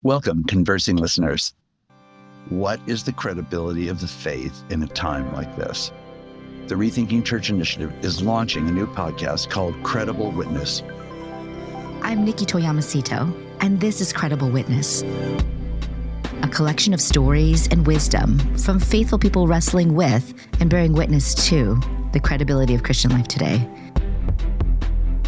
Welcome, conversing listeners. What is the credibility of the faith in a time like this? The Rethinking Church Initiative is launching a new podcast called Credible Witness. I'm Nikki Toyamasito, and this is Credible Witness, a collection of stories and wisdom from faithful people wrestling with and bearing witness to the credibility of Christian life today.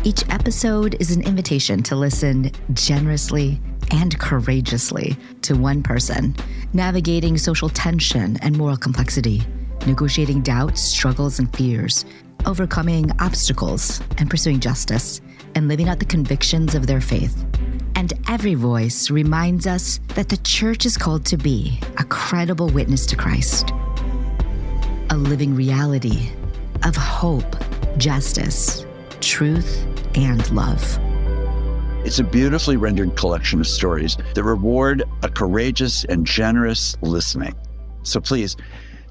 Each episode is an invitation to listen generously and courageously to one person, navigating social tension and moral complexity, negotiating doubts, struggles, and fears, overcoming obstacles and pursuing justice, and living out the convictions of their faith. And every voice reminds us that the church is called to be a credible witness to Christ, a living reality of hope, justice, truth, and love. It's a beautifully rendered collection of stories that reward a courageous and generous listening. So please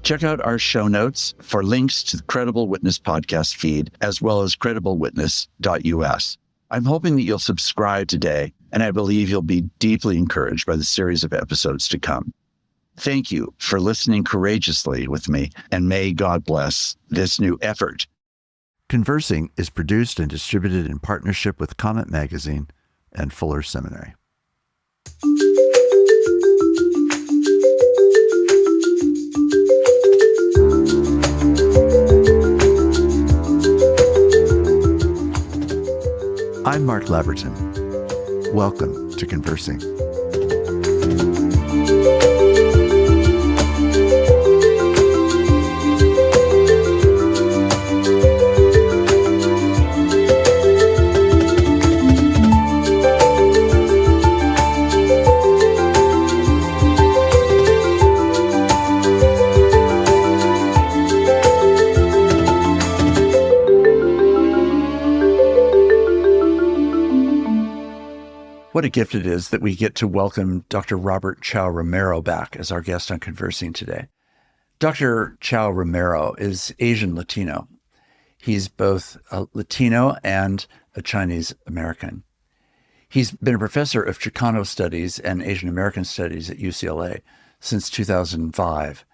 check out our show notes for links to the Credible Witness podcast feed, as well as crediblewitness.us. I'm hoping that you'll subscribe today, and I believe you'll be deeply encouraged by the series of episodes to come. Thank you for listening courageously with me, and may God bless this new effort. Conversing is produced and distributed in partnership with Comet Magazine and Fuller Seminary. I'm Mark Labberton. Welcome to Conversing. What a gift it is that we get to welcome Dr. Robert Chao Romero back as our guest on Conversing today. Dr. Chao Romero is Asian Latino. He's both a Latino and a Chinese American. He's been a professor of Chicano Studies and Asian American Studies at UCLA since 2005.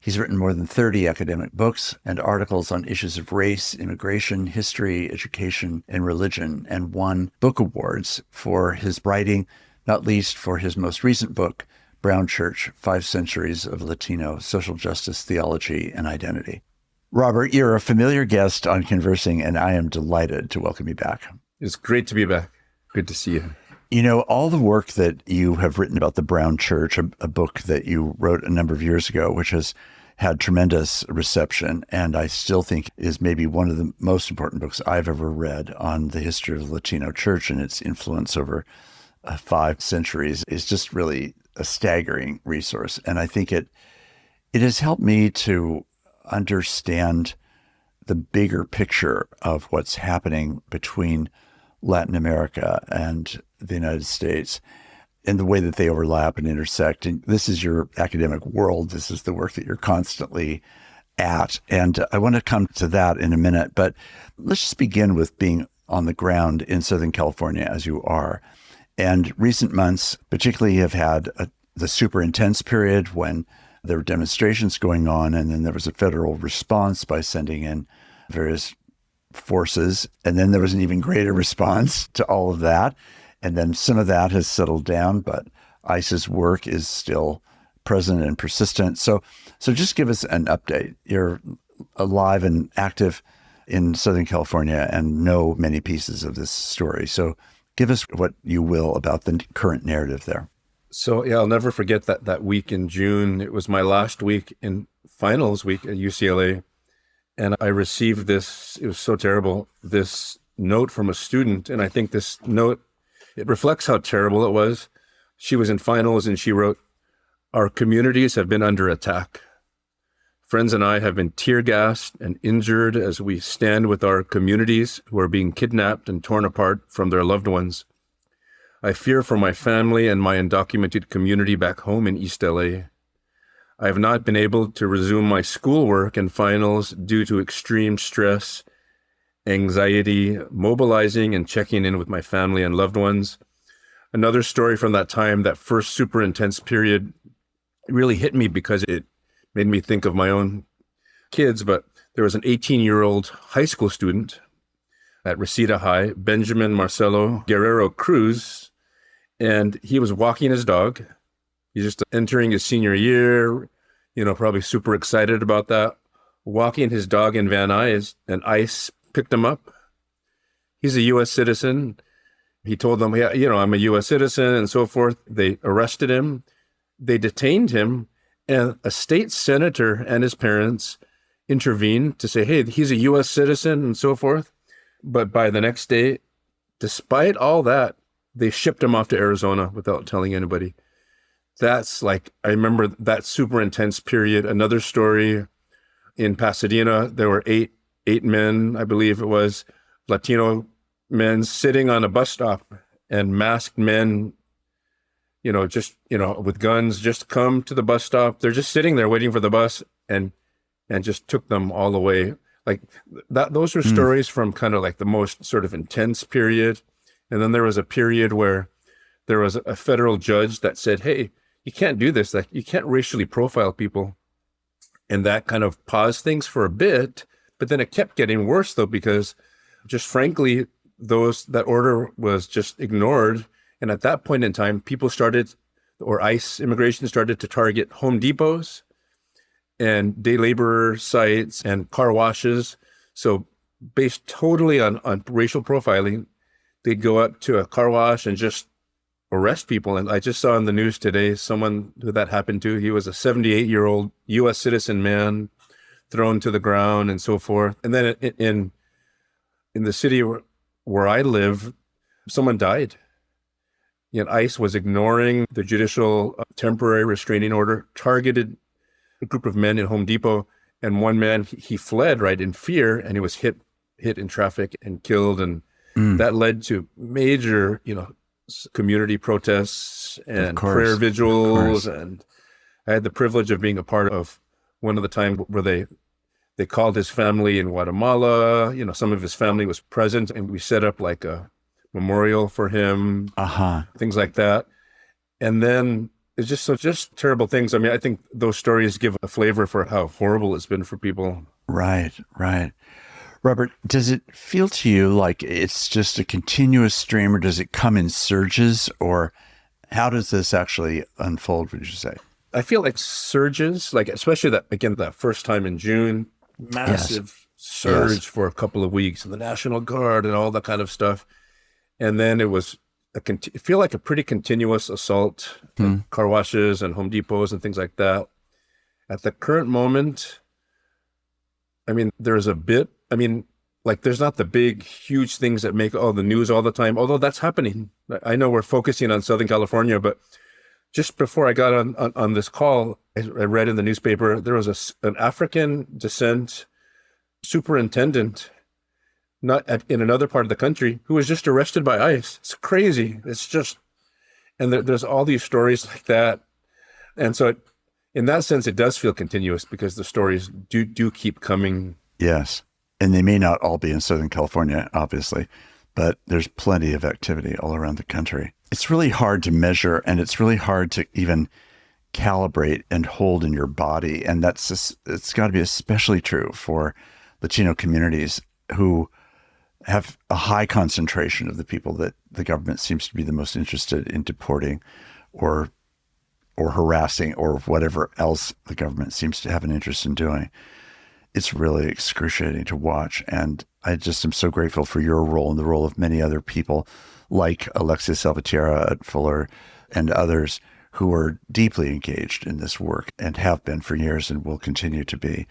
He's written more than 30 academic books and articles on issues of race, immigration, history, education, and religion, and won book awards for his writing, not least for his most recent book, Brown Church, 5 Centuries of Latino Social Justice, Theology, and Identity. Robert, you're a familiar guest on Conversing, and I am delighted to welcome you back. It's great to be back. Good to see you. You know, all the work that you have written about the Brown Church, a book that you wrote a number of years ago, which has had tremendous reception, and I still think is maybe one of the most important books I've ever read on the history of the Latino church and its influence over 5 centuries, is just really a staggering resource. And I think it has helped me to understand the bigger picture of what's happening between Latin America and the United States and the way that they overlap and intersect. And this is your academic world. This is the work that you're constantly at. And I want to come to that in a minute, but let's just begin with being on the ground in Southern California as you are. And recent months particularly have had the super intense period when there were demonstrations going on, and then there was a federal response by sending in various forces. And then there was an even greater response to all of that. And then some of that has settled down, but ICE's work is still present and persistent. So just give us an update. You're alive and active in Southern California and know many pieces of this story. So give us what you will about the current narrative there. So yeah, I'll never forget that week in June. It was my last week in finals week at UCLA. And I received this, it was so terrible, this note from a student. And I think this note, it reflects how terrible it was. She was in finals and she wrote, "Our communities have been under attack. Friends and I have been tear gassed and injured as we stand with our communities who are being kidnapped and torn apart from their loved ones. I fear for my family and my undocumented community back home in East LA. I have not been able to resume my schoolwork and finals due to extreme stress, anxiety, mobilizing and checking in with my family and loved ones. another story from that time, that first super intense period, really hit me because it made me think of my own kids. But there was an 18-year-old high school student at Reseda High, Benjamin Marcelo Guerrero Cruz, and he was walking his dog. He's just entering his senior year, probably super excited about that. Walking his dog in Van Nuys, and ICE picked him up. He's a U.S. citizen. He told them, yeah, I'm a U.S. citizen and so forth. They arrested him. They detained him, and a state senator and his parents intervened to say, hey, he's a U.S. citizen and so forth. But by the next day, despite all that, they shipped him off to Arizona without telling anybody. That's I remember that super intense period. Another story in Pasadena, there were eight men, I believe it was, Latino men sitting on a bus stop, and masked men, with guns, just come to the bus stop. They're just sitting there waiting for the bus, and just took them all away. Like that, those are stories from kind of the most sort of intense period. And then there was a period where there was a federal judge that said, hey, you can't do this. You can't racially profile people. And that kind of paused things for a bit, but then it kept getting worse though, because just frankly, that order was just ignored. And at that point in time, people started, or ICE immigration started to target Home Depots and day laborer sites and car washes. So based totally on racial profiling, they'd go up to a car wash and just arrest people. And I just saw in the news today, someone who that happened to, he was a 78-year-old U.S. citizen man thrown to the ground and so forth. And then in the city where I live, someone died. ICE was ignoring the judicial temporary restraining order, targeted a group of men in Home Depot, and one man, he fled in fear, and he was hit in traffic and killed. And that led to major, community protests and prayer vigils. And I had the privilege of being a part of one of the times where they called his family in Guatemala. Some of his family was present, and we set up a memorial for him, things like that. And then it's just terrible things. I mean, I think those stories give a flavor for how horrible it's been for people. Right. Robert, does it feel to you like it's just a continuous stream, or does it come in surges, or how does this actually unfold, would you say? I feel like surges, especially that first time in June, massive surge for a couple of weeks, and the National Guard and all that kind of stuff. And then it was feel like a pretty continuous assault, car washes and Home Depots and things like that. At the current moment, I mean, there's not the big, huge things that make all the news all the time, although that's happening. I know we're focusing on Southern California, but just before I got on this call, I read in the newspaper, there was an African descent superintendent in another part of the country who was just arrested by ICE. It's crazy. It's just, and there's all these stories like that. And so in that sense, it does feel continuous because the stories do keep coming. Yes. And they may not all be in Southern California, obviously, but there's plenty of activity all around the country. It's really hard to measure, and it's really hard to even calibrate and hold in your body. And it's got to be especially true for Latino communities who have a high concentration of the people that the government seems to be the most interested in deporting or harassing or whatever else the government seems to have an interest in doing. It's really excruciating to watch. And I just am so grateful for your role and the role of many other people like Alexia Salvatierra at Fuller and others who are deeply engaged in this work and have been for years and will continue to be.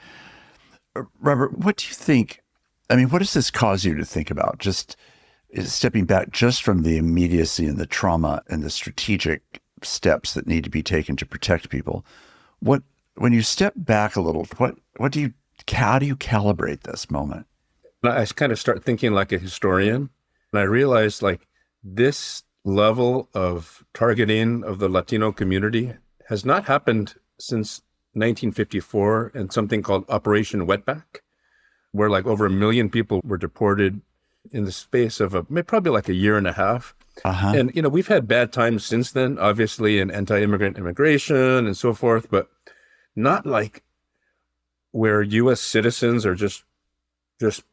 Robert, what do you think? I mean, what does this cause you to think about? Just stepping back just from the immediacy and the trauma and the strategic steps that need to be taken to protect people. When you step back a little, how do you calibrate this moment? I kind of start thinking like a historian, and I realized this level of targeting of the Latino community has not happened since 1954 and something called Operation Wetback, where over 1 million people were deported in the space of probably a year and a half. Uh-huh. And, we've had bad times since then, obviously, in anti-immigrant immigration and so forth, but not like where U.S. citizens are just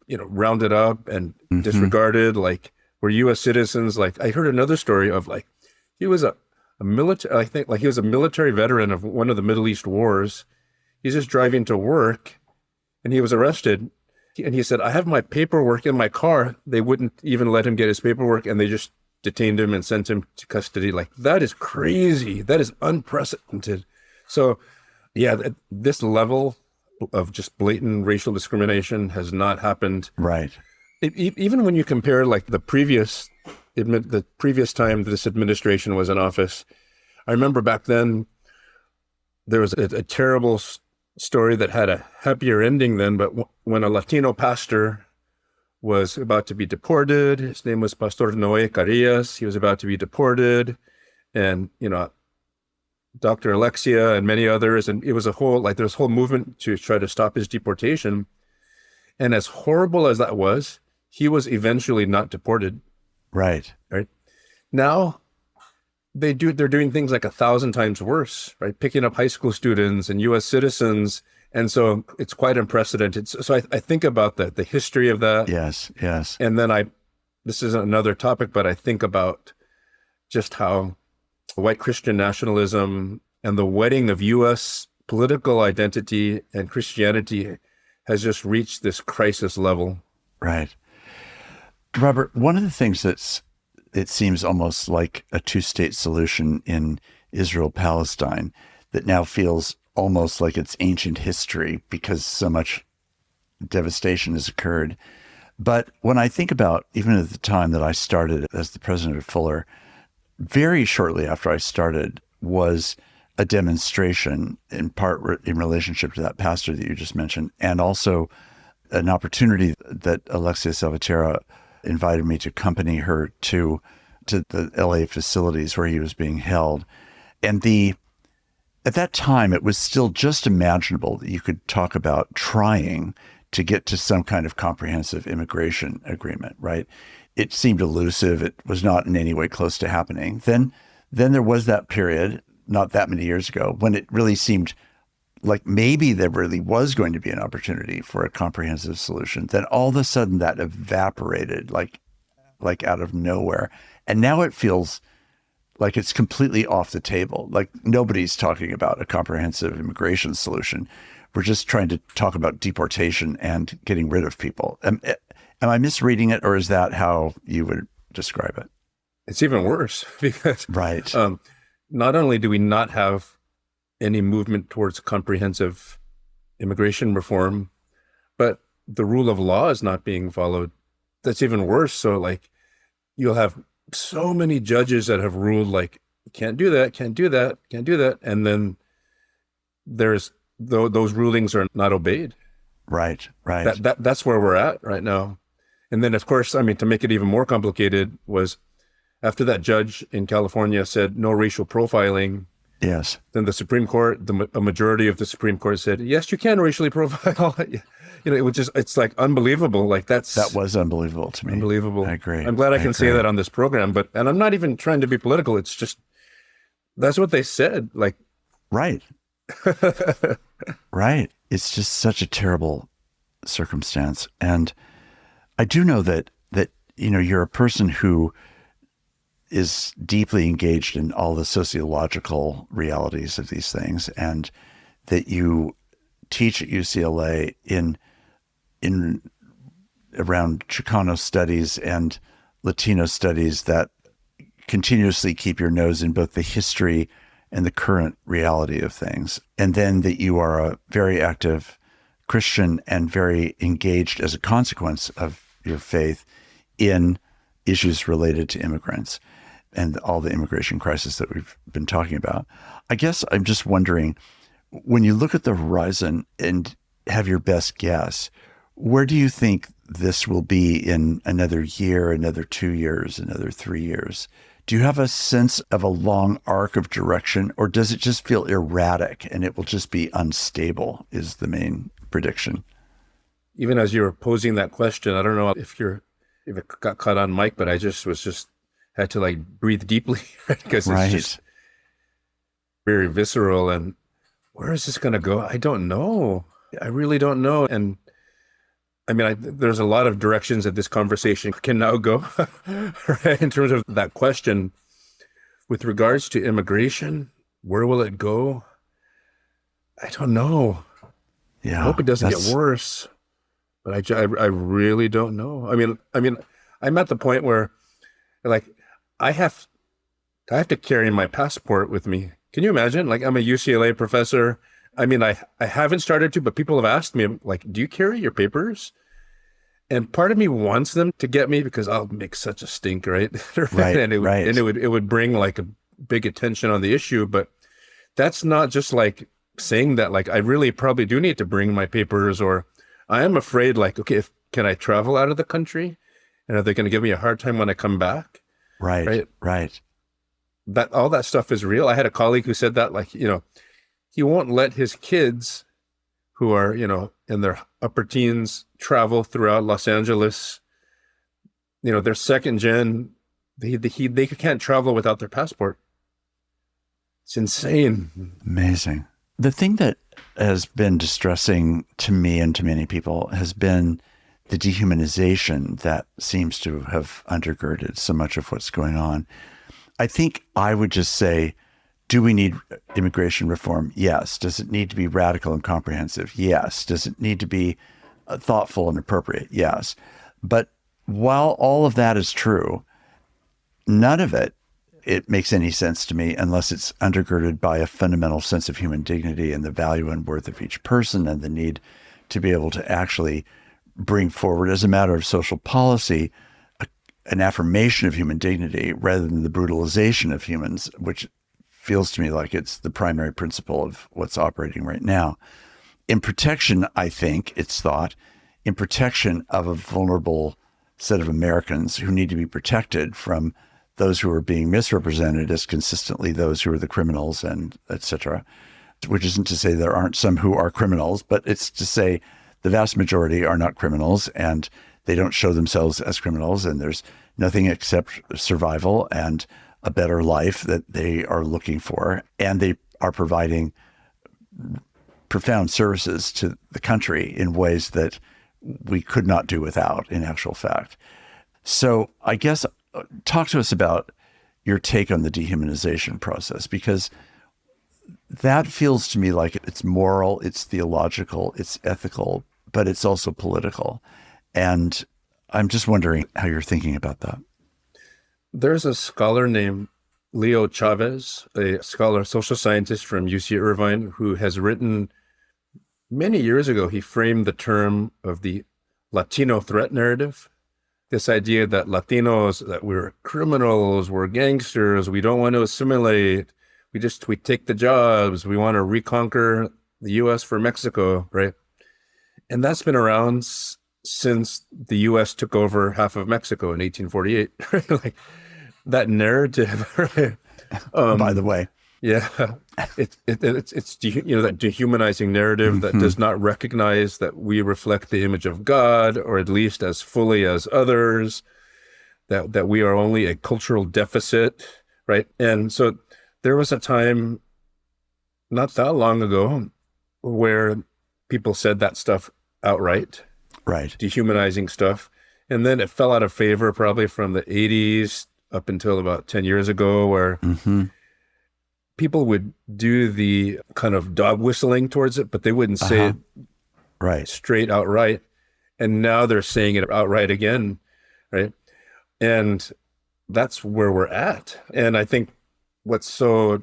rounded up and disregarded, like where U.S. citizens, like I heard another story of like, he was a military, I think like he was a military veteran of one of the Middle East wars. He's just driving to work and he was arrested. And he said, I have my paperwork in my car. They wouldn't even let him get his paperwork and they just detained him and sent him to custody. Like, that is crazy. That is unprecedented. So yeah, this level of just blatant racial discrimination has not happened. Right. Even when you compare like the previous time this administration was in office, I remember back then there was a terrible story that had a happier ending then, but when a Latino pastor was about to be deported, his name was Pastor Noé Carillas, he was about to be deported, and, Dr. Alexia and many others, and it was there's a whole movement to try to stop his deportation. And as horrible as that was, he was eventually not deported. Right. Right. Now they're doing things like 1,000 times worse, right? Picking up high school students and U.S. citizens. And so it's quite unprecedented. So I think about the history of that. Yes. Yes. And then this is another topic, but I think about just how white Christian nationalism and the wedding of U.S. political identity and Christianity has just reached this crisis level. Right. Robert, one of the things it seems almost like a two-state solution in Israel-Palestine that now feels almost like it's ancient history because so much devastation has occurred. But when I think about, even at the time that I started as the president of Fuller, very shortly after I started was a demonstration, in part in relationship to that pastor that you just mentioned, and also an opportunity that Alexia Salvatierra invited me to accompany her to the LA facilities where he was being held. And at that time, it was still just imaginable that you could talk about trying to get to some kind of comprehensive immigration agreement, right? It seemed elusive. It was not in any way close to happening. Then there was that period, not that many years ago, when it really seemed like maybe there really was going to be an opportunity for a comprehensive solution. Then all of a sudden that evaporated like out of nowhere. And now it feels like it's completely off the table. Like nobody's talking about a comprehensive immigration solution. We're just trying to talk about deportation and getting rid of people. Am I misreading it, or is that how you would describe it? It's even worse because right. Not only do we not have any movement towards comprehensive immigration reform, but the rule of law is not being followed. That's even worse. So like you'll have so many judges that have ruled like, can't do that, can't do that, can't do that. And then those rulings are not obeyed. Right. That's where we're at right now. And then, of course, I mean, to make it even more complicated was after that judge in California said no racial profiling. Yes. Then the Supreme Court, a majority of the Supreme Court said, yes, you can racially profile. It was just, it's like unbelievable. Like that was unbelievable to me. Unbelievable. I agree. I'm glad I can say that on this program, and I'm not even trying to be political. It's just, that's what they said. Like, right. Right. It's just such a terrible circumstance. And I do know that you're a person who is deeply engaged in all the sociological realities of these things, and that you teach at UCLA in around Chicano studies and Latino studies that continuously keep your nose in both the history and the current reality of things. And then that you are a very active Christian and very engaged as a consequence of your faith in issues related to immigrants and all the immigration crisis that we've been talking about. I guess I'm just wondering, when you look at the horizon and have your best guess, where do you think this will be in another year, another 2 years, another 3 years? Do you have a sense of a long arc of direction, or does it just feel erratic and it will just be unstable is the main prediction? Even as you were posing that question, I don't know if it got caught on mic, but I just was had to like breathe deeply, right? Because Right. it's just very visceral. And where is this going to go? I don't know. I really don't know. And I mean, there's a lot of directions that this conversation can now go, right? In terms of that question with regards to immigration, where will it go? I don't know. Yeah. I hope it doesn't get worse, but I really don't know. I mean, I'm at the point where, like, I have to carry my passport with me. Can you imagine? Like, I'm a UCLA professor. I mean, I haven't started to, but people have asked me, like, do you carry your papers? And part of me wants them to get me because I'll make such a stink, right? Right, and it would bring like a big attention on the issue. But that's not just like saying that, like, I really probably do need to bring my papers, or I am afraid, like, okay, can I travel out of the country? And are they going to give me a hard time when I come back? Right. That all that stuff is real. I had a colleague who said that, like, he won't let his kids who are, in their upper teens travel throughout Los Angeles. They're second gen. They can't travel without their passport. It's insane. Amazing. The thing that has been distressing to me and to many people has been the dehumanization that seems to have undergirded so much of what's going on. I think I would just say, do we need immigration reform? Yes. Does it need to be radical and comprehensive? Yes. Does it need to be thoughtful and appropriate? Yes. But while all of that is true, none of it makes any sense to me unless it's undergirded by a fundamental sense of human dignity and the value and worth of each person, and the need to be able to actually bring forward, as a matter of social policy, an affirmation of human dignity rather than the brutalization of humans, which feels to me like it's the primary principle of what's operating right now. In protection, I think it's thought, in protection of a vulnerable set of Americans who need to be protected from those who are being misrepresented as consistently those who are the criminals, and et cetera, which isn't to say there aren't some who are criminals, but it's to say the vast majority are not criminals, and they don't show themselves as criminals, and there's nothing except survival and a better life that they are looking for. And they are providing profound services to the country in ways that we could not do without, in actual fact. So I guess talk to us about your take on the dehumanization process, because that feels to me like it's moral, it's theological, it's ethical, but it's also political. And I'm just wondering how you're thinking about that. There's a scholar named Leo Chavez, a scholar, social scientist from UC Irvine, who has written many years ago. He framed the term of the Latino threat narrative. This idea that Latinos, that we're criminals, we're gangsters, we don't want to assimilate, we take the jobs, we want to reconquer the US for Mexico, right? And that's been around since the US took over half of Mexico in 1848. Right? Like that narrative, right? By the way. Yeah, it's that dehumanizing narrative that does not recognize that we reflect the image of God, or at least as fully as others, that we are only a cultural deficit, right? And so there was a time not that long ago where people said that stuff outright, right? Dehumanizing stuff. And then it fell out of favor probably from the 80s up until about 10 years ago, where people would do the kind of dog whistling towards it, but they wouldn't say it right straight outright. And now they're saying it outright again, right? And that's where we're at. And I think what's so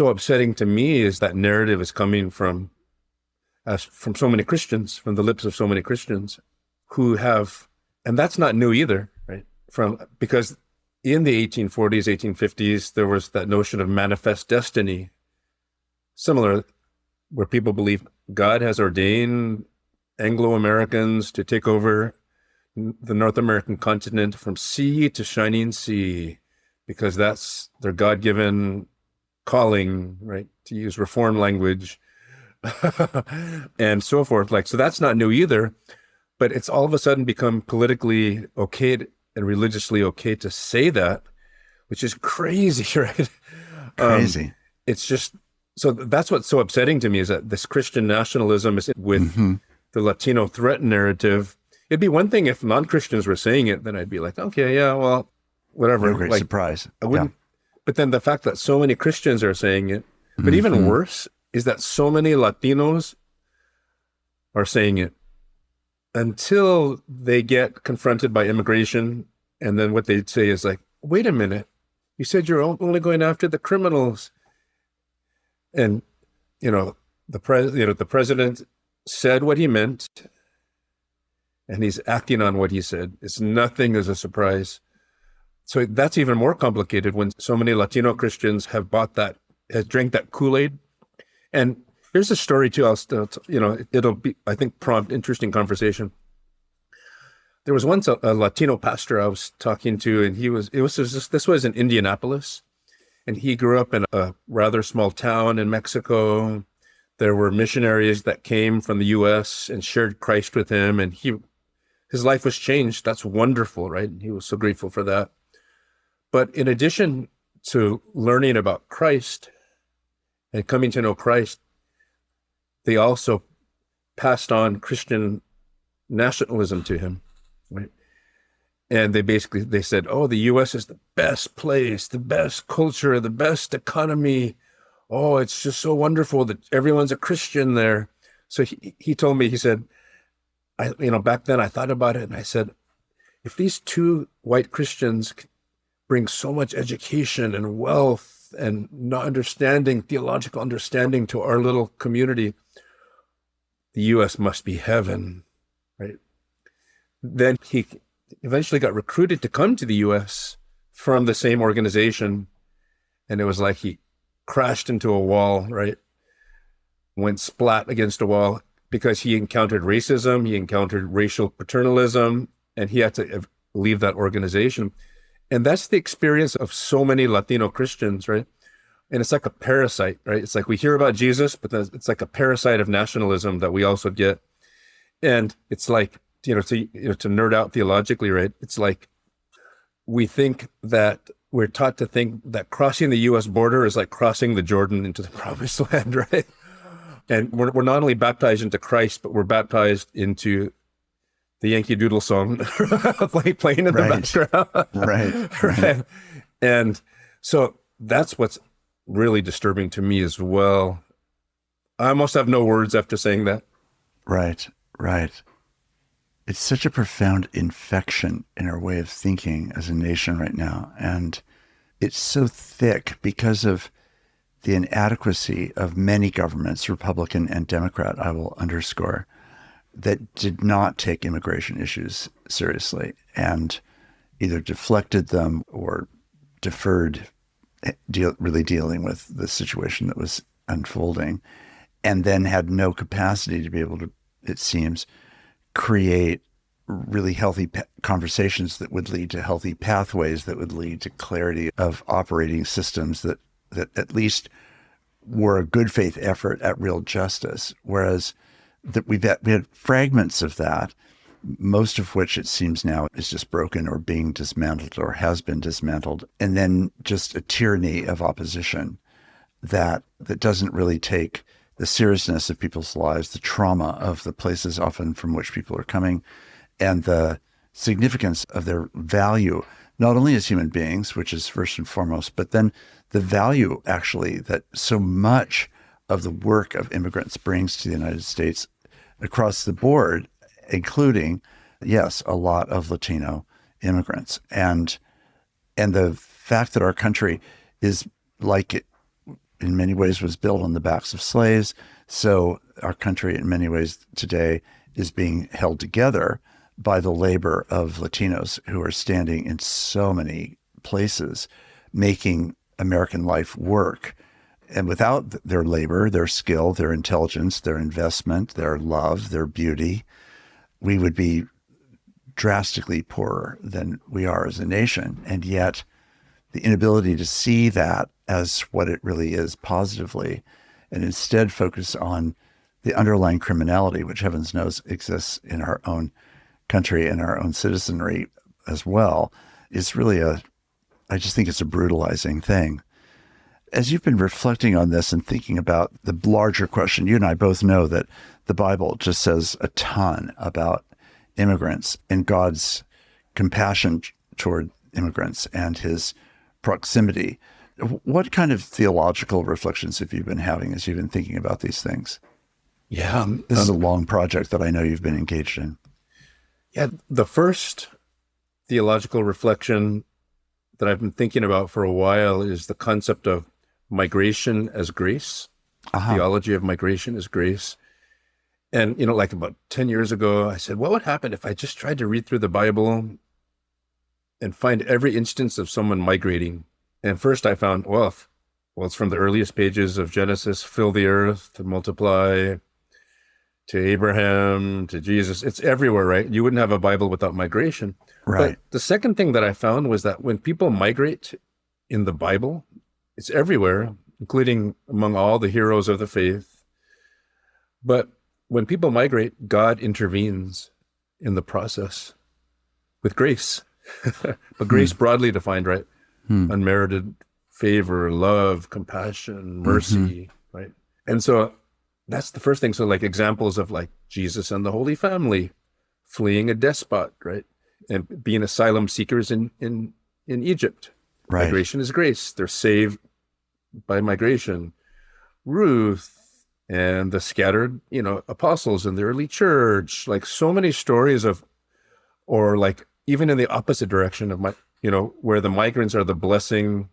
upsetting to me is that narrative is coming from so many Christians, from the lips of so many Christians who have, and that's not new either, right? Because in the 1840s, 1850s, there was that notion of manifest destiny, similar, where people believe God has ordained Anglo-Americans to take over the North American continent from sea to shining sea, because that's their God-given calling, right? To use reform language and so forth. So that's not new either, but it's all of a sudden become politically okay and religiously okay to say that. which is crazy, right? Crazy. It's just, so that's what's so upsetting to me, is that this Christian nationalism is with the Latino threat narrative. It'd be one thing if non-Christians were saying it, then I'd be like, okay, yeah, well, whatever. No great surprise. I wouldn't, but then the fact that so many Christians are saying it, but even worse is that so many Latinos are saying it until they get confronted by immigration. And then what they'd say is like, wait a minute, you said you're only going after the criminals. And, the president said what he meant, and he's acting on what he said. It's nothing as a surprise. So that's even more complicated when so many Latino Christians have drank that Kool-Aid. And here's a story too. It'll be, I think, prompt interesting conversation. There was once a Latino pastor I was talking to, and this was in Indianapolis, and he grew up in a rather small town in Mexico. There were missionaries that came from the U.S. and shared Christ with him, and his life was changed. That's wonderful, right? He was so grateful for that. But in addition to learning about Christ and coming to know Christ, they also passed on Christian nationalism to him, right? And they said, oh, the U.S. is the best place, the best culture, the best economy. Oh, it's just so wonderful that everyone's a Christian there. So he told me, he said, back then I thought about it, and I said, if these two white Christians bring so much education and wealth and theological understanding to our little community, the U.S. must be heaven, right? Then he eventually got recruited to come to the U.S. from the same organization. And it was like he crashed into a wall, right? Went splat against a wall because he encountered racism, he encountered racial paternalism, and he had to leave that organization. And that's the experience of so many Latino Christians, right? And it's like a parasite, right? It's like we hear about Jesus, but it's like a parasite of nationalism that we also get. And it's like, to nerd out theologically, right? It's like we're taught to think that crossing the U.S. border is like crossing the Jordan into the promised land, right? And we're not only baptized into Christ, but we're baptized into the Yankee Doodle song playing in the background. Right. And so that's what's really disturbing to me as well. I almost have no words after saying that. Right. It's such a profound infection in our way of thinking as a nation right now. And it's so thick because of the inadequacy of many governments, Republican and Democrat, I will underscore, that did not take immigration issues seriously and either deflected them or deferred really dealing with the situation that was unfolding, and then had no capacity to be able to, it seems, create really healthy conversations that would lead to healthy pathways, that would lead to clarity of operating systems that at least were a good faith effort at real justice. Whereas we had fragments of that, most of which it seems now is just broken or being dismantled or has been dismantled. And then just a tyranny of opposition that doesn't really take the seriousness of people's lives, the trauma of the places often from which people are coming, and the significance of their value, not only as human beings, which is first and foremost, but then the value actually that so much of the work of immigrants brings to the United States across the board, including, yes, a lot of Latino immigrants. And the fact that our country is like it in many ways was built on the backs of slaves. So our country in many ways today is being held together by the labor of Latinos who are standing in so many places, making American life work. And without their labor, their skill, their intelligence, their investment, their love, their beauty, we would be drastically poorer than we are as a nation. And yet the inability to see that as what it really is positively, and instead focus on the underlying criminality, which heavens knows exists in our own country and our own citizenry as well, is really a I just think it's a brutalizing thing. As you've been reflecting on this and thinking about the larger question, you and I both know that the Bible just says a ton about immigrants and God's compassion toward immigrants and his proximity. What kind of theological reflections have you been having as you've been thinking about these things? Yeah. This is a long project that I know you've been engaged in. Yeah. The first theological reflection that I've been thinking about for a while is the concept of migration as grace. Theology of migration as grace. And, like about 10 years ago, I said, what would happen if I just tried to read through the Bible and find every instance of someone migrating? And first I found, it's from the earliest pages of Genesis, fill the earth, to multiply, to Abraham, to Jesus. It's everywhere, right? You wouldn't have a Bible without migration. Right. But the second thing that I found was that when people migrate in the Bible, it's everywhere, including among all the heroes of the faith. But when people migrate, God intervenes in the process with grace. But grace broadly defined, right? Unmerited favor, love, compassion, mercy, right? And so that's the first thing. So like examples of like Jesus and the Holy Family fleeing a despot, right? And being asylum seekers in Egypt. Right. Migration is grace. They're saved by migration. Ruth and the scattered, apostles in the early church, like so many stories of, or like even in the opposite direction of where the migrants are the blessing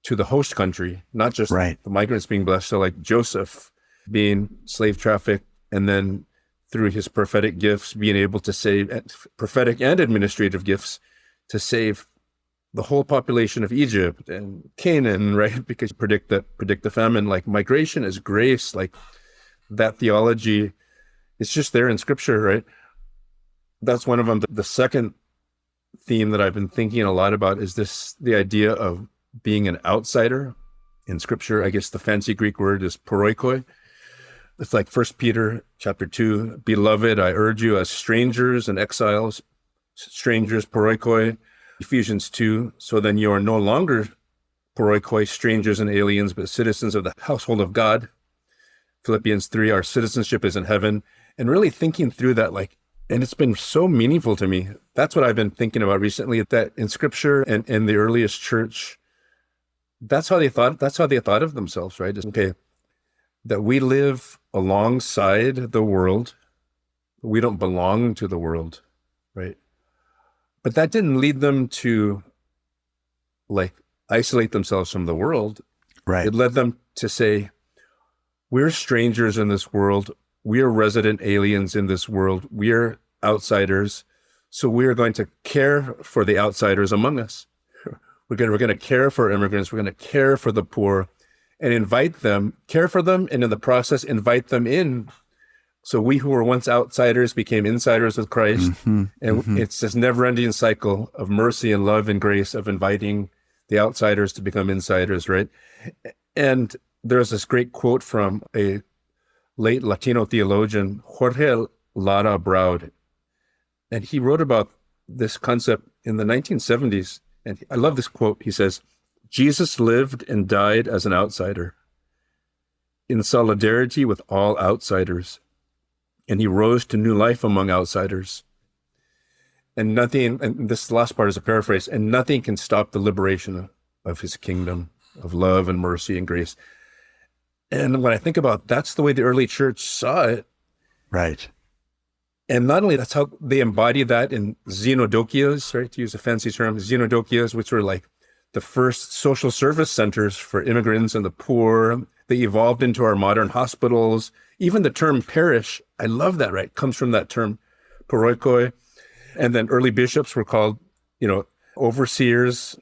to the host country, not just the migrants being blessed. So like Joseph being slave trafficked, and then through his prophetic gifts, being able to save, prophetic and administrative gifts, to save the whole population of Egypt and Canaan, right? Because predict the famine. Like migration is grace, like that theology, it's just there in Scripture, right? That's one of them. The second theme that I've been thinking a lot about is the idea of being an outsider in Scripture. I guess the fancy Greek word is paroikoi. It's like 1 Peter chapter 2, beloved, I urge you as strangers and exiles, strangers, paroikoi. Ephesians 2, so then you are no longer paroikoi, strangers and aliens, but citizens of the household of God. Philippians 3, our citizenship is in heaven. And really thinking through that, and it's been so meaningful to me. That's what I've been thinking about recently, that in Scripture and in the earliest church, that's how they thought of themselves, right? Okay, that we live alongside the world. We don't belong to the world, right? But that didn't lead them to isolate themselves from the world. Right. It led them to say, we're strangers in this world. We are resident aliens in this world. We are outsiders. So we are going to care for the outsiders among us. We're going to care for immigrants. We're going to care for the poor and invite them, care for them, and in the process, invite them in. So we who were once outsiders became insiders with Christ. It's this never-ending cycle of mercy and love and grace of inviting the outsiders to become insiders, right? And there's this great quote from a late Latino theologian, Jorge Lara Broud. And he wrote about this concept in the 1970s. And I love this quote. He says, Jesus lived and died as an outsider in solidarity with all outsiders. And he rose to new life among outsiders. And this last part is a paraphrase, and nothing can stop the liberation of his kingdom of love and mercy and grace. And when I think about that's the way the early church saw it. Right. And not only that's how they embodied that in Xenodochias, right? To use a fancy term, Xenodochias, which were like the first social service centers for immigrants and the poor. They evolved into our modern hospitals. Even the term parish, I love that, right? Comes from that term, paroikoi. And then early bishops were called, overseers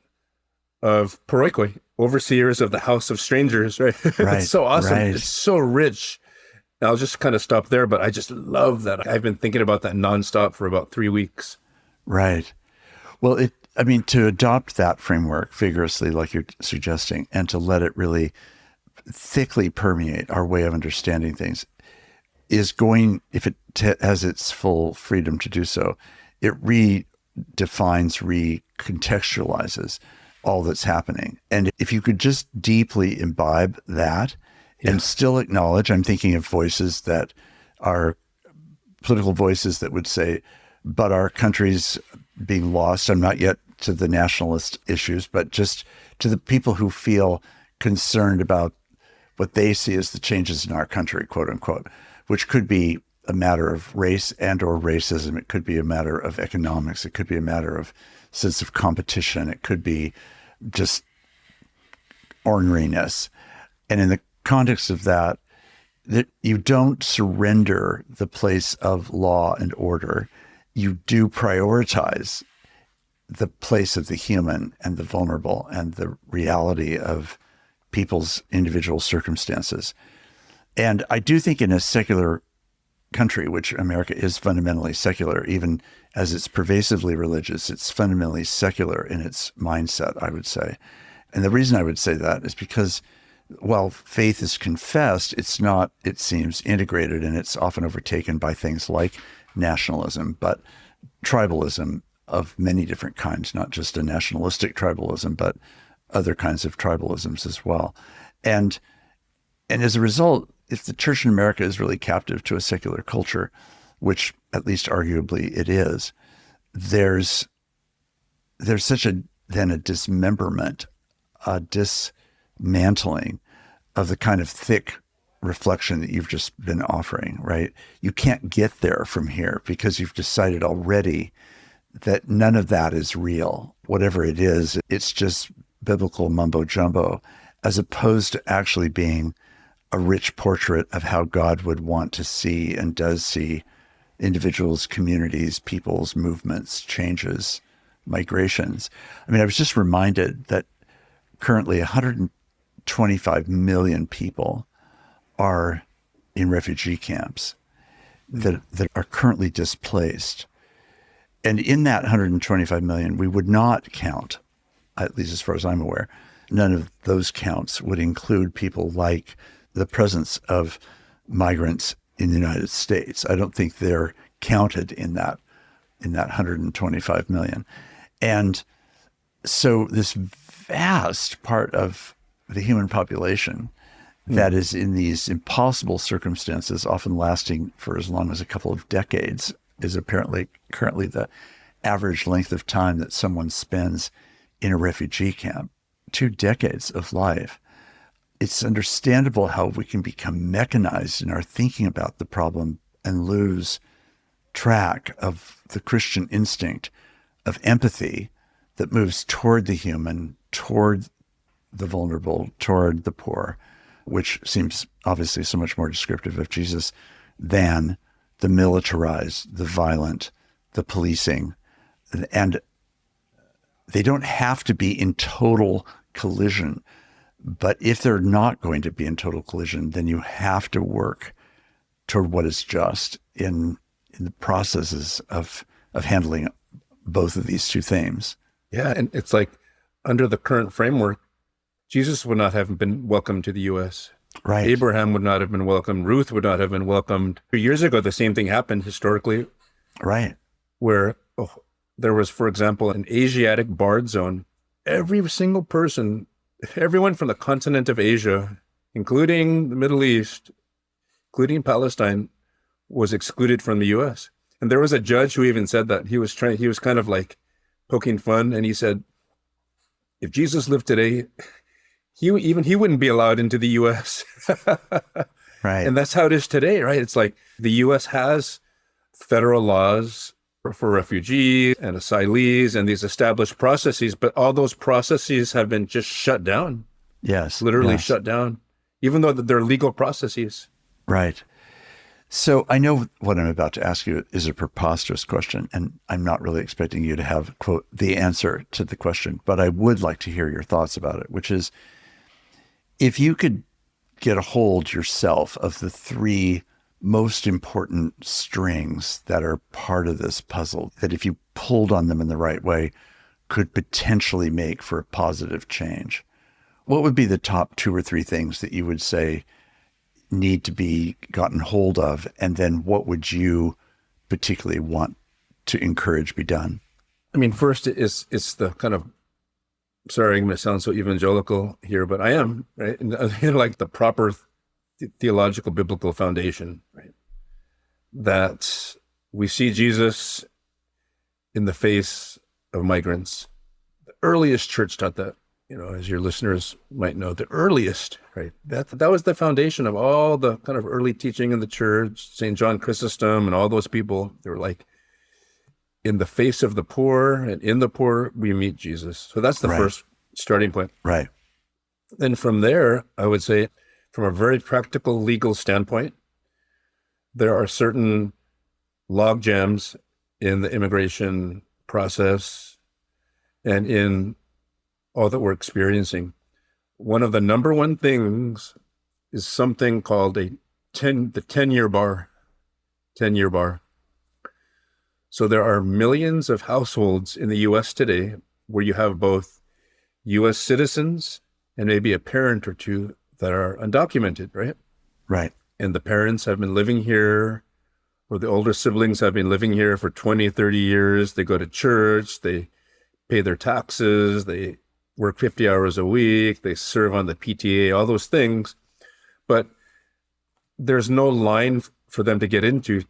of paroikoi, overseers of the house of strangers, right? It's so awesome. Right. It's so rich. I'll just kind of stop there, but I just love that. I've been thinking about that nonstop for about 3 weeks. Right. Well, to adopt that framework vigorously, like you're suggesting, and to let it really thickly permeate our way of understanding things is going, if it has its full freedom to do so, it redefines, recontextualizes all that's happening. And if you could just deeply imbibe that and still acknowledge, I'm thinking of voices that are political voices that would say, but our country's being lost. I'm not yet to the nationalist issues, but just to the people who feel concerned about what they see as the changes in our country, quote unquote, which could be a matter of race and or racism. It could be a matter of economics. It could be a matter of sense of competition. It could be just orneriness. And in the context of that, that you don't surrender the place of law and order. You do prioritize the place of the human and the vulnerable and the reality of people's individual circumstances. And I do think in a secular country, which America is fundamentally secular, even as it's pervasively religious, it's fundamentally secular in its mindset, I would say. And the reason I would say that is because while faith is confessed, it's not, it seems, integrated, and it's often overtaken by things like nationalism, but tribalism of many different kinds, not just a nationalistic tribalism, but other kinds of tribalisms as well. And as a result, if the church in America is really captive to a secular culture, which at least arguably it is, there's such a dismemberment, a dismantling of the kind of thick reflection that you've just been offering, right? You can't get there from here because you've decided already that none of that is real. Whatever it is, it's just biblical mumbo jumbo, as opposed to actually being a rich portrait of how God would want to see and does see individuals, communities, peoples, movements, changes, migrations. I mean, I was just reminded that currently 125 million people are in refugee camps that are currently displaced. And in that 125 million, we would not count, at least as far as I'm aware, none of those counts would include people like the presence of migrants in the United States. I don't think they're counted in that 125 million. And so this vast part of the human population that is in these impossible circumstances, often lasting for as long as a couple of decades, is apparently currently the average length of time that someone spends in a refugee camp, 2 decades of life. It's understandable how we can become mechanized in our thinking about the problem and lose track of the Christian instinct of empathy that moves toward the human, toward the vulnerable, toward the poor, which seems obviously so much more descriptive of Jesus than the militarized, the violent, the policing. And they don't have to be in total collision. But if they're not going to be in total collision, then you have to work toward what is just in the processes of handling both of these two themes. Yeah, and it's like under the current framework, Jesus would not have been welcomed to the U.S. Right. Abraham would not have been welcomed. Ruth would not have been welcomed. 2 years ago, the same thing happened historically. Right. Where there was, for example, an Asiatic barred zone. Every single person, everyone from the continent of Asia, including the Middle East, including Palestine, was excluded from the U.S. And there was a judge who even said that. He was kind of like poking fun, and he said, if Jesus lived today, he wouldn't be allowed into the U.S. Right. And that's how it is today, right? It's like the U.S. has federal laws for refugees and asylees and these established processes, but all those processes have been just shut down. Yes. Literally yes. shut down, even though they're legal processes. Right. So I know what I'm about to ask you is a preposterous question, and I'm not really expecting you to have, quote, the answer to the question, but I would like to hear your thoughts about it, which is, if you could get a hold yourself of the 3 most important strings that are part of this puzzle, that if you pulled on them in the right way, could potentially make for a positive change, what would be the top 2 or 3 things that you would say need to be gotten hold of? And then what would you particularly want to encourage be done? I mean, first it's the kind of sorry, I'm going to sound so evangelical here, but I am, right? In like the proper theological biblical foundation, right? That we see Jesus in the face of migrants. The earliest church taught that, as your listeners might know, the earliest, right? That was the foundation of all the kind of early teaching in the church. St. John Chrysostom and all those people, they were like, in the face of the poor and in the poor, we meet Jesus. So that's the first starting point. Right. Then from there, I would say, from a very practical legal standpoint, there are certain log jams in the immigration process and in all that we're experiencing. One of the number one things is something called the 10-year bar. 10-year bar. So there are millions of households in the U.S. today where you have both U.S. citizens and maybe a parent or two that are undocumented, right? Right. And the parents have been living here, or the older siblings have been living here for 20, 30 years. They go to church, they pay their taxes, they work 50 hours a week, they serve on the PTA, all those things. But there's no line for them to get into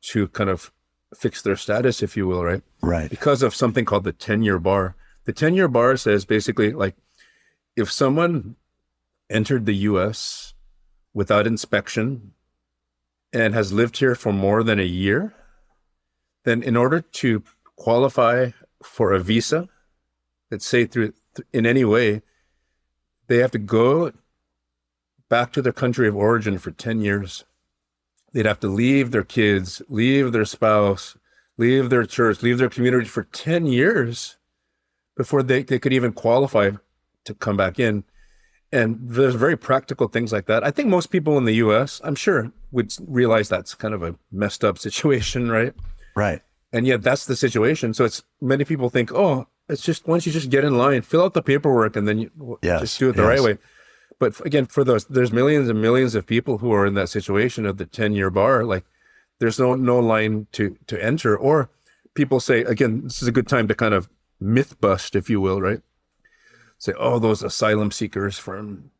to kind of fix their status, if you will, right? Right. Because of something called the 10-year bar. The 10-year bar says basically, like, if someone entered the U.S. without inspection and has lived here for more than a year, then in order to qualify for a visa, let's say in any way, they have to go back to their country of origin for 10 years. They'd have to leave their kids, leave their spouse, leave their church, leave their community for 10 years before they could even qualify to come back in. And there's very practical things like that. I think most people in the U.S., I'm sure, would realize that's kind of a messed up situation, right? Right. And yet that's the situation. So many people think, oh, it's just, once you just get in line, fill out the paperwork, and then you just do it the right way. But again, there's millions and millions of people who are in that situation of the 10-year bar. Like, there's no line to enter. Or people say, again, this is a good time to kind of myth bust, if you will, right? Say, oh, those asylum seekers from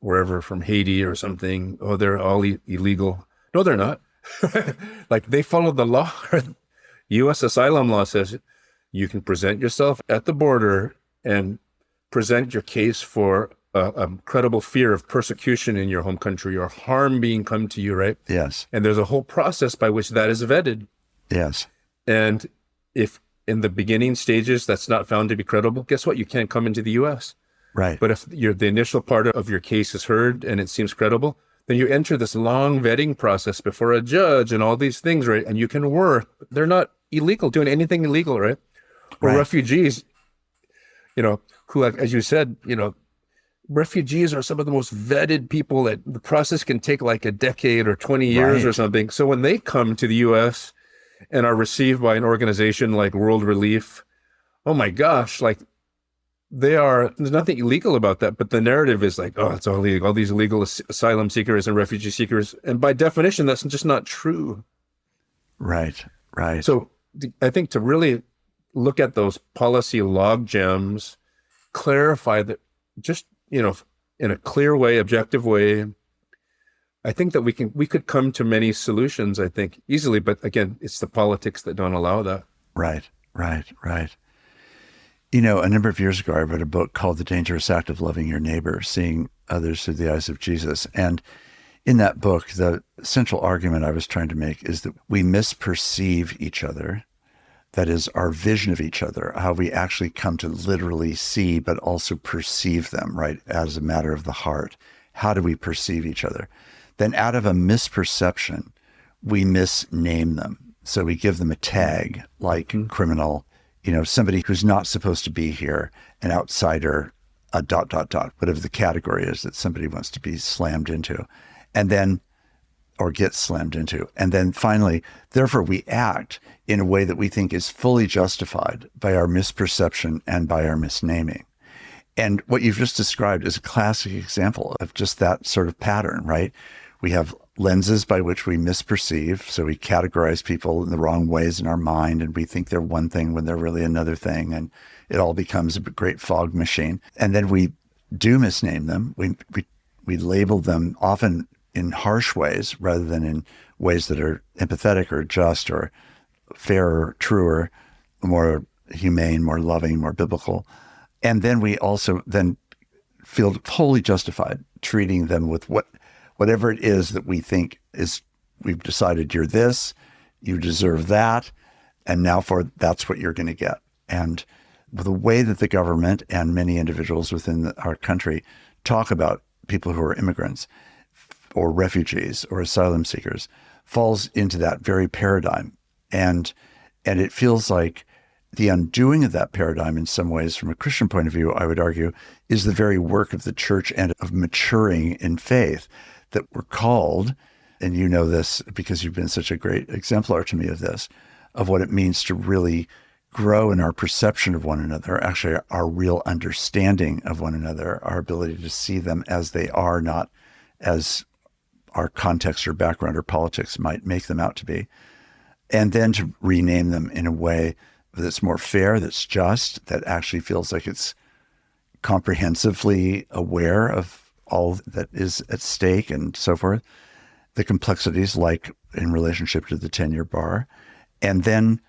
wherever, from Haiti or something, oh, they're all illegal. No, they're not. Like, they follow the law. U.S. asylum law says you can present yourself at the border and present your case for a credible fear of persecution in your home country or harm being come to you, right? Yes. And there's a whole process by which that is vetted. Yes. And if in the beginning stages that's not found to be credible, guess what? You can't come into the U.S. Right. But if the initial part of your case is heard and it seems credible, then you enter this long vetting process before a judge and all these things, right? And you can work. They're not illegal, doing anything illegal, right? Or refugees, who, as you said, refugees are some of the most vetted people that the process can take like a decade or 20 years or something. So when they come to the U.S. and are received by an organization like World Relief, oh my gosh, like there's nothing illegal about that. But the narrative is like, oh, it's all illegal, all these illegal asylum seekers and refugee seekers. And by definition, that's just not true. Right. So I think to really look at those policy log jams, clarify that just, in a clear way, objective way, I think that we could come to many solutions, I think, easily. But again, it's the politics that don't allow that. Right. A number of years ago, I read a book called The Dangerous Act of Loving Your Neighbor, Seeing Others Through the Eyes of Jesus. And in that book, the central argument I was trying to make is that we misperceive each other. That is, our vision of each other, how we actually come to literally see, but also perceive them, right, as a matter of the heart. How do we perceive each other? Then out of a misperception, we misname them. So we give them a tag, like criminal, somebody who's not supposed to be here, an outsider, a ... whatever the category is that somebody wants to be slammed into, or get slammed into. And then finally, therefore, we act in a way that we think is fully justified by our misperception and by our misnaming. And what you've just described is a classic example of just that sort of pattern, right? We have lenses by which we misperceive. So we categorize people in the wrong ways in our mind, and we think they're one thing when they're really another thing. And it all becomes a great fog machine. And then we do misname them. We label them often in harsh ways rather than in ways that are empathetic or just or fairer, truer, more humane, more loving, more biblical. And then we also then feel wholly justified treating them with whatever it is that we think is, we've decided you're this, you deserve that, and now that's what you're going to get. And the way that the government and many individuals within our country talk about people who are immigrants or refugees or asylum seekers falls into that very paradigm. And it feels like the undoing of that paradigm in some ways, from a Christian point of view, I would argue, is the very work of the church and of maturing in faith, that we're called, and you know this because you've been such a great exemplar to me of this, of what it means to really grow in our perception of one another, actually our real understanding of one another, our ability to see them as they are, not as our context or background or politics might make them out to be. And then to rename them in a way that's more fair, that's just, that actually feels like it's comprehensively aware of all that is at stake and so forth, the complexities like in relationship to the 10-year bar, and then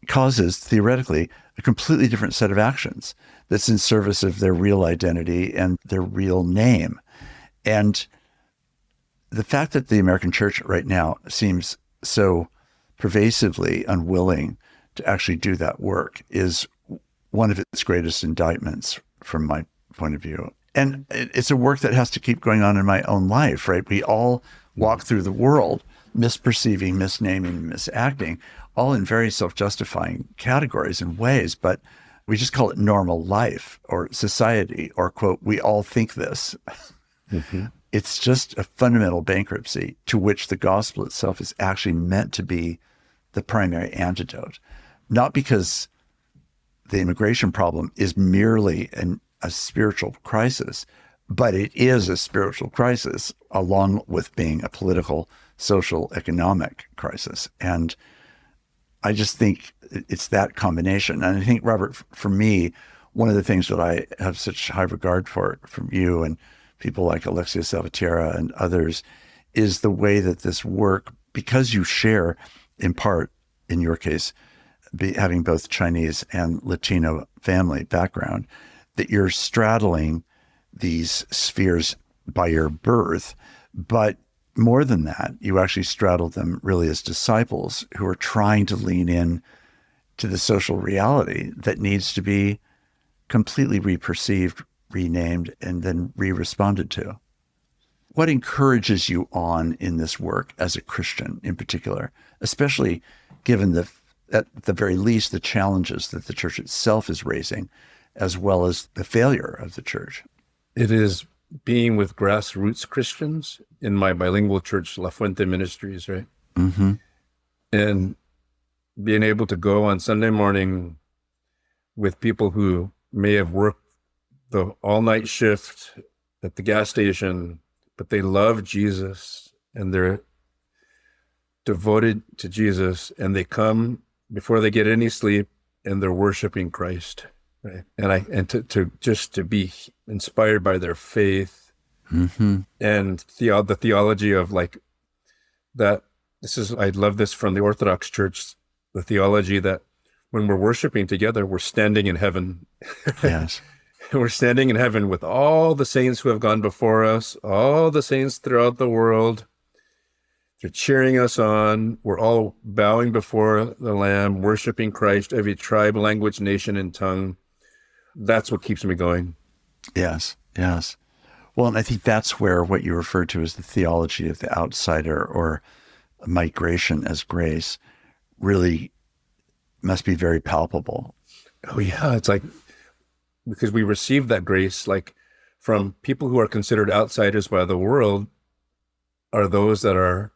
causes, theoretically, a completely different set of actions that's in service of their real identity and their real name. And the fact that the American church right now seems so pervasively unwilling to actually do that work is one of its greatest indictments from my point of view. And it's a work that has to keep going on in my own life, right? We all walk through the world misperceiving, misnaming, misacting, all in very self-justifying categories and ways, but we just call it normal life or society or, quote, we all think this. Mm-hmm. It's just a fundamental bankruptcy to which the gospel itself is actually meant to be the primary antidote. Not because the immigration problem is merely a spiritual crisis, but it is a spiritual crisis along with being a political, social, economic crisis. And I just think it's that combination. And I think, Robert, for me, one of the things that I have such high regard for from you and people like Alexia Salvatierra and others is the way that this work, because you share, in part, in your case, having both Chinese and Latino family background, that you're straddling these spheres by your birth. But more than that, you actually straddle them really as disciples who are trying to lean in to the social reality that needs to be completely reperceived, renamed, and then re-responded to. What encourages you on in this work as a Christian in particular, especially given at the very least, the challenges that the church itself is raising, as well as the failure of the church? It is being with grassroots Christians in my bilingual church, La Fuente Ministries, right? Mm-hmm. And being able to go on Sunday morning with people who may have worked the all-night shift at the gas station, but they love Jesus and they're devoted to Jesus, and they come before they get any sleep and they're worshiping Christ, right? And to be inspired by their faith, mm-hmm. and the theology of like that. I love this from the Orthodox Church, the theology that when we're worshiping together, we're standing in heaven. Yes. We're standing in heaven with all the saints who have gone before us, all the saints throughout the world. They're cheering us on. We're all bowing before the Lamb, worshiping Christ, every tribe, language, nation, and tongue. That's what keeps me going. Yes, yes. Well, and I think that's where what you referred to as the theology of the outsider or migration as grace really must be very palpable. Oh, yeah. It's like, because we receive that grace, like from people who are considered outsiders by the world, are those that are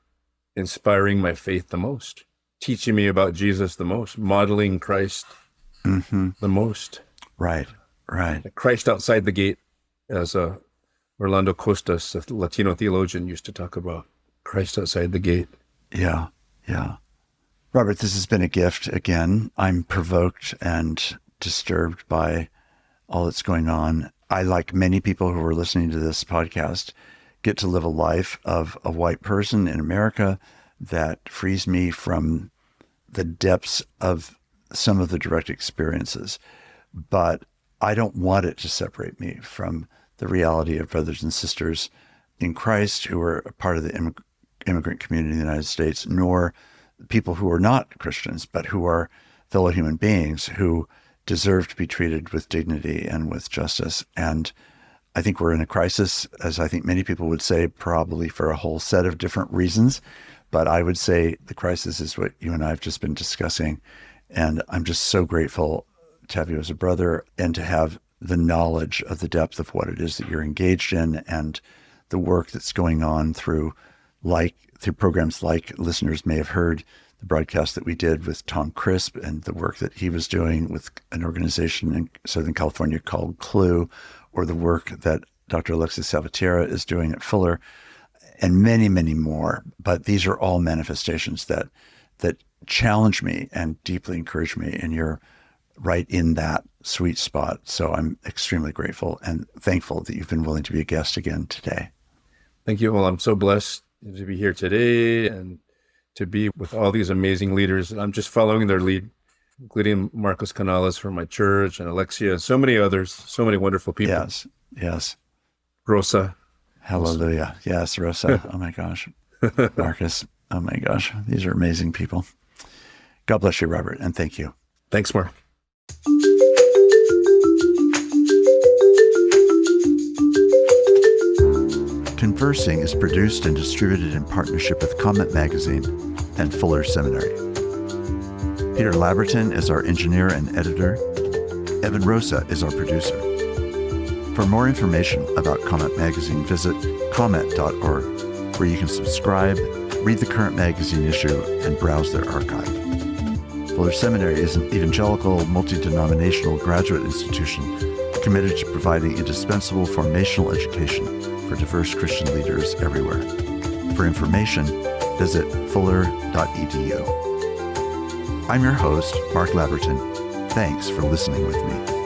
inspiring my faith the most, teaching me about Jesus the most, modeling Christ mm-hmm. the most. Right, right. Christ outside the gate, as Orlando Costas, a Latino theologian, used to talk about. Christ outside the gate. Yeah, yeah. Robert, this has been a gift again. I'm provoked and disturbed by all that's going on. I, like many people who are listening to this podcast, get to live a life of a white person in America that frees me from the depths of some of the direct experiences. But I don't want it to separate me from the reality of brothers and sisters in Christ who are a part of the immigrant community in the United States, nor people who are not Christians, but who are fellow human beings who deserve to be treated with dignity and with justice. And I think we're in a crisis, as I think many people would say, probably for a whole set of different reasons. But I would say the crisis is what you and I have just been discussing. And I'm just so grateful to have you as a brother and to have the knowledge of the depth of what it is that you're engaged in and the work that's going on through programs like listeners may have heard the broadcast that we did with Tom Crisp and the work that he was doing with an organization in Southern California called Clue, or the work that Dr. Alexis Salvatierra is doing at Fuller, and many, many more. But these are all manifestations that challenge me and deeply encourage me, and you're right in that sweet spot. So I'm extremely grateful and thankful that you've been willing to be a guest again today. Thank you. Well, I'm so blessed to be here today and to be with all these amazing leaders. I'm just following their lead, including Marcos Canales from my church and Alexia, and so many others, so many wonderful people. Yes, yes. Rosa. Hallelujah. Yes, Rosa. Oh my gosh. Marcus. Oh my gosh. These are amazing people. God bless you, Robert, and thank you. Thanks, Mark. Conversing is produced and distributed in partnership with Comment Magazine and Fuller Seminary. Peter Labberton is our engineer and editor. Evan Rosa is our producer. For more information about Comment Magazine, visit comment.org, where you can subscribe, read the current magazine issue, and browse their archive. Fuller Seminary is an evangelical, multi-denominational graduate institution committed to providing indispensable formational education for diverse Christian leaders everywhere. For information, visit fuller.edu. I'm your host, Mark Labberton. Thanks for listening with me.